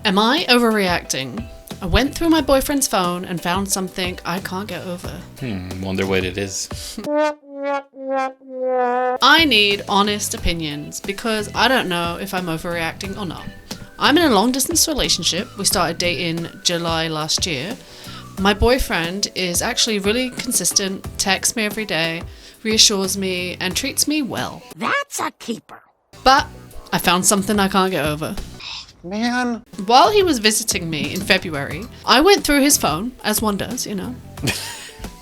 Am I overreacting? I went through my boyfriend's phone and found something I can't get over. Wonder what it is. I need honest opinions because I don't know if I'm overreacting or not. I'm in a long distance relationship. We started dating July last year. My boyfriend is actually really consistent, texts me every day, reassures me, and treats me well. That's a keeper. But I found something I can't get over. Man. While he was visiting me in February, I went through his phone, as one does, you know,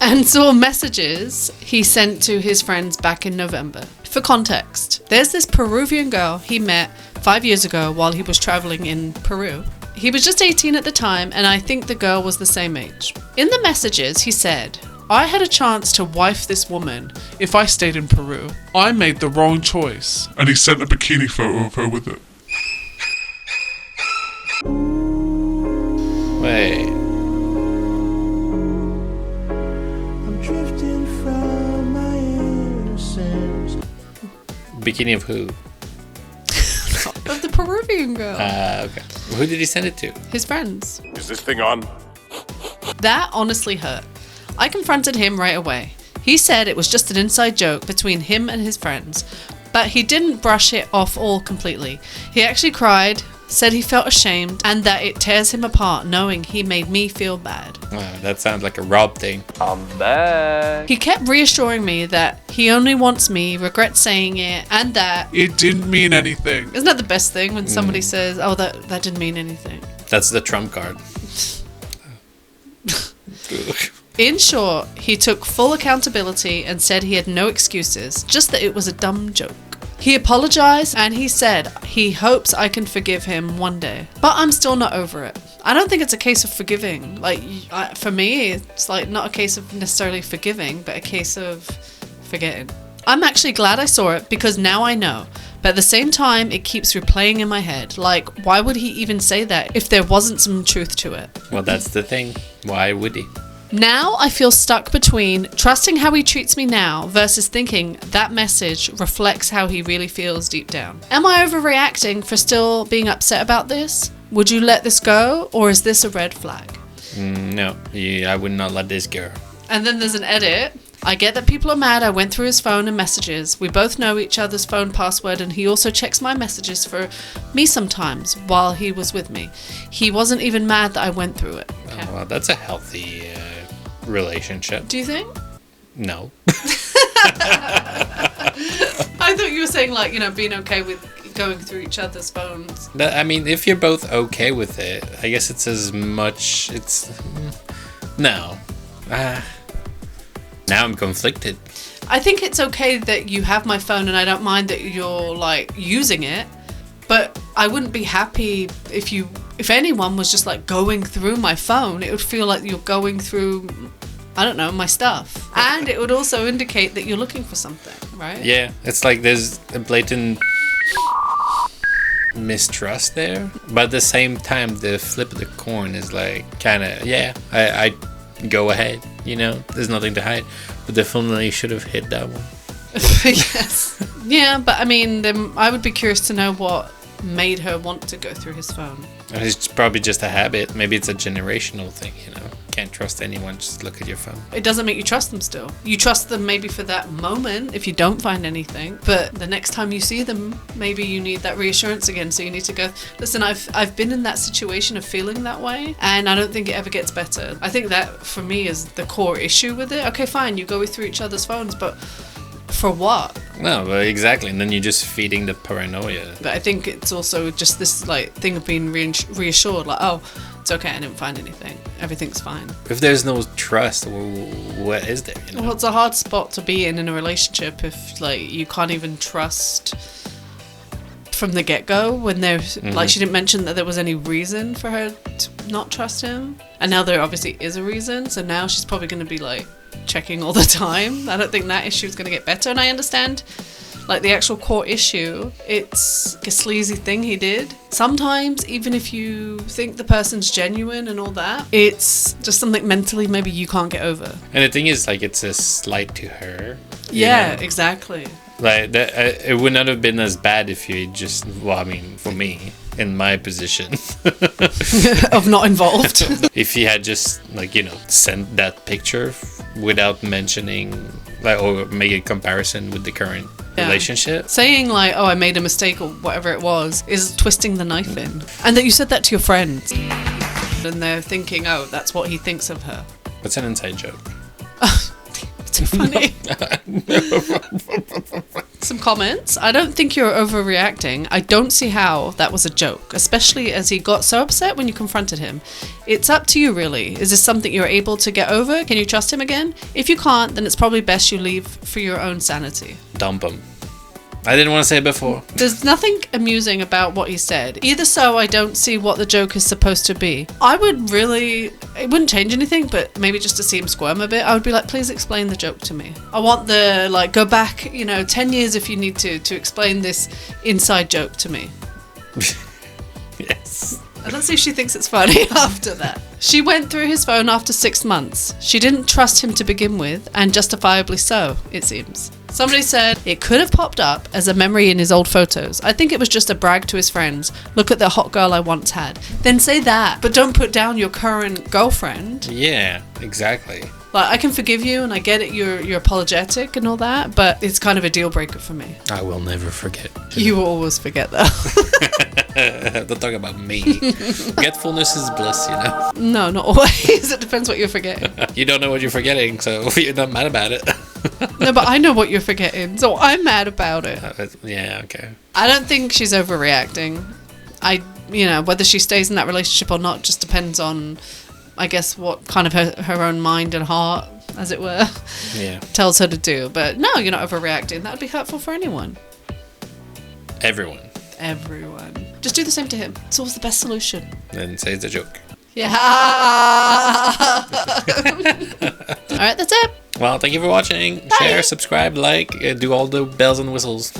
and saw messages he sent to his friends back in November. For context, there's this Peruvian girl he met 5 years ago while he was traveling in Peru. He was just 18 at the time, and I think the girl was the same age. In the messages, he said, "I had a chance to wife this woman if I stayed in Peru. I made the wrong choice." And he sent a bikini photo of her with it. Wait. I'm drifting from my innocence. Bikini of who? Of the Peruvian girl. Okay. Who did he send it to? His friends. Is this thing on? That honestly hurt. I confronted him right away. He said it was just an inside joke between him and his friends, but he didn't brush it off all completely. He actually cried, said he felt ashamed, and that it tears him apart knowing he made me feel bad. That sounds like a Rob thing. I'm back. He kept reassuring me that he only wants me, regrets saying it, and that... It didn't mean anything. Isn't that the best thing when somebody says, oh, that didn't mean anything? That's the trump card. In short, he took full accountability and said he had no excuses, just that it was a dumb joke. He apologized and he said he hopes I can forgive him one day. But I'm still not over it. I don't think it's a case of forgiving. For me, it's not a case of necessarily forgiving, but a case of forgetting. I'm actually glad I saw it because now I know. But at the same time, it keeps replaying in my head. Why would he even say that if there wasn't some truth to it? Well, that's the thing. Why would he? Now I feel stuck between trusting how he treats me now versus thinking that message reflects how he really feels deep down. Am I overreacting for still being upset about this? Would you let this go, or is this a red flag? No, I would not let this go. And then there's an edit. I get that people are mad I went through his phone and messages. We both know each other's phone password, and he also checks my messages for me sometimes while he was with me. He wasn't even mad that I went through it. Okay. Oh, well, that's a healthy relationship. Do you think? No. I thought you were saying being okay with going through each other's phones. I mean, if you're both okay with it, I guess it's as much. No. Now I'm conflicted. I think it's okay that you have my phone and I don't mind that you're using it, but I wouldn't be happy if anyone was just going through my phone. It would feel like you're going through, I don't know, my stuff. And it would also indicate that you're looking for something, right? Yeah, it's like there's a blatant mistrust there, but at the same time the flip of the coin is I go ahead, there's nothing to hide, but definitely should have hit that one. Yes. Yeah, but I mean, then I would be curious to know what made her want to go through his phone. It's probably just a habit. Maybe it's a generational thing, Can't trust anyone, just look at your phone. It doesn't make you trust them still. You trust them maybe for that moment if you don't find anything, but the next time you see them, maybe you need that reassurance again, so you need to go, listen, I've been in that situation of feeling that way, and I don't think it ever gets better. I think that, for me, is the core issue with it. Okay, fine, you go through each other's phones, but for what? No, but exactly, and then you're just feeding the paranoia. But I think it's also just this thing of being reassured, oh, it's okay, I didn't find anything, everything's fine. If there's no trust, what is there? Well, it's a hard spot to be in a relationship if you can't even trust from the get-go when there's she didn't mention that there was any reason for her to not trust him, and now there obviously is a reason, so now she's probably going to be checking all the time. I don't think that issue is going to get better, and I understand the actual core issue, it's a sleazy thing he did. Sometimes, even if you think the person's genuine and all that, it's just something mentally maybe you can't get over. And the thing is, it's a slight to her. Yeah, exactly. It would not have been as bad if you just, for me, in my position. Of not involved. If he had just, like, you know, sent that picture without mentioning, like, or make a comparison with the current relationship. Saying like, oh, I made a mistake or whatever it was, is twisting the knife in. And that you said that to your friends. And they're thinking, oh, that's what he thinks of her. It's an inside joke. Too funny. Some comments. I don't think you're overreacting. I don't see how that was a joke, especially as he got so upset when you confronted him. It's up to you, really. Is this something you're able to get over? Can you trust him again? If you can't, then it's probably best you leave for your own sanity. Dump him. I didn't want to say it before. There's nothing amusing about what he said. Either so, I don't see what the joke is supposed to be. I would really... It wouldn't change anything, but maybe just to see him squirm a bit, I would be like, please explain the joke to me. I want the, like, go back, 10 years if you need to explain this inside joke to me. Yes. And let's see if she thinks it's funny after that. She went through his phone after 6 months. She didn't trust him to begin with, and justifiably so, it seems. Somebody said it could have popped up as a memory in his old photos. I think it was just a brag to his friends. Look at the hot girl I once had. Then say that, but don't put down your current girlfriend. Yeah, exactly. Like, I can forgive you, and I get it, you're apologetic and all that, but it's kind of a deal breaker for me. I will never forget. You will always forget that. Don't talk about me. Forgetfulness is bliss, you know? No, not always. It depends what you're forgetting. You don't know what you're forgetting, so you're not mad about it. No, but I know what you're forgetting, so I'm mad about it. Yeah, okay. I don't think she's overreacting. Whether she stays in that relationship or not just depends on, I guess, what kind of her own mind and heart, as it were, tells her to do. But no, you're not overreacting. That would be hurtful for anyone. Everyone. Just do the same to him. It's always the best solution. Then say it's a joke. Yeah. All right, that's it. Well, thank you for watching. Bye. Share, subscribe, like, do all the bells and whistles.